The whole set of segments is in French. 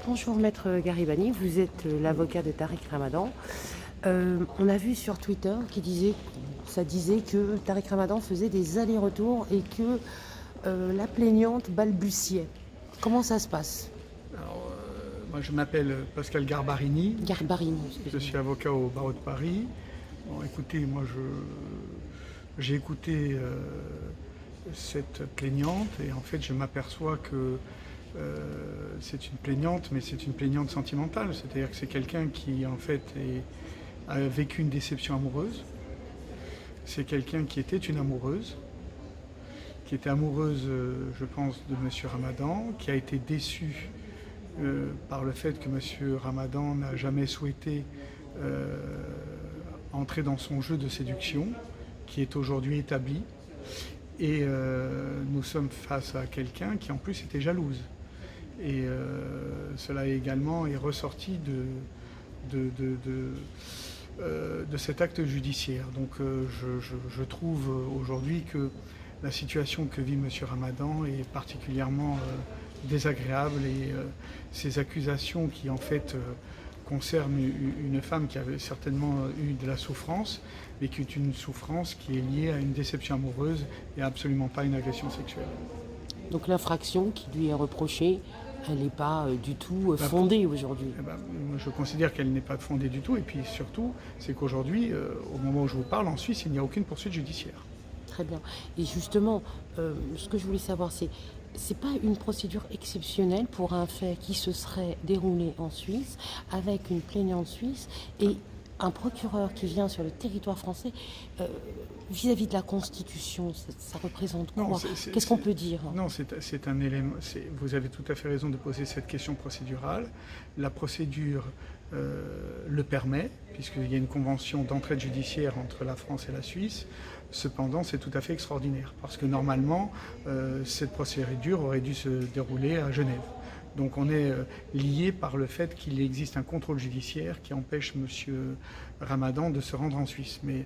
Bonjour Maître Garibani, vous êtes l'avocat de Tariq Ramadan. On a vu sur Twitter ça disait que Tariq Ramadan faisait des allers-retours et que la plaignante balbutiait. Comment ça se passe? Alors, moi je m'appelle Pascal Garbarini, Garbarini, je excusez-moi. suis avocat au barreau de Paris. Bon, écoutez, j'ai écouté cette plaignante et en fait je m'aperçois que c'est une plaignante, mais c'est une plaignante sentimentale, c'est-à-dire que c'est quelqu'un qui en fait a vécu une déception amoureuse. C'est quelqu'un qui était une amoureuse, qui était amoureuse, je pense, de M. Ramadan, qui a été déçue par le fait que M. Ramadan n'a jamais souhaité entrer dans son jeu de séduction, qui est aujourd'hui établi. Et nous sommes face à quelqu'un qui en plus était jalouse. Et cela également est ressorti de cet acte judiciaire. Donc je trouve aujourd'hui que la situation que vit M. Ramadan est particulièrement désagréable et ces accusations qui en fait concernent une femme qui avait certainement eu de la souffrance, mais qui est une souffrance qui est liée à une déception amoureuse et absolument pas une agression sexuelle. Donc l'infraction qui lui est reprochée, elle n'est pas du tout fondée aujourd'hui. Eh ben, je considère qu'elle n'est pas fondée du tout et puis surtout, c'est qu'aujourd'hui, au moment où je vous parle, en Suisse, il n'y a aucune poursuite judiciaire. Très bien. Et justement, ce que je voulais savoir, c'est pas une procédure exceptionnelle pour un fait qui se serait déroulé en Suisse, avec une plaignante suisse et un procureur qui vient sur le territoire français, vis-à-vis de la Constitution, ça représente quoi? Qu'est-ce qu'on peut dire? Non, c'est un élément. Vous avez tout à fait raison de poser cette question procédurale. La procédure le permet, puisqu'il y a une convention d'entraide judiciaire entre la France et la Suisse. Cependant, c'est tout à fait extraordinaire, parce que normalement, cette procédure aurait dû se dérouler à Genève. Donc on est lié par le fait qu'il existe un contrôle judiciaire qui empêche M. Ramadan de se rendre en Suisse. Mais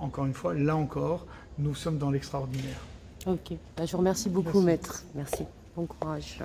encore une fois, là encore, nous sommes dans l'extraordinaire. Ok. Ben, je vous remercie beaucoup, Merci. maître. Merci. Bon courage.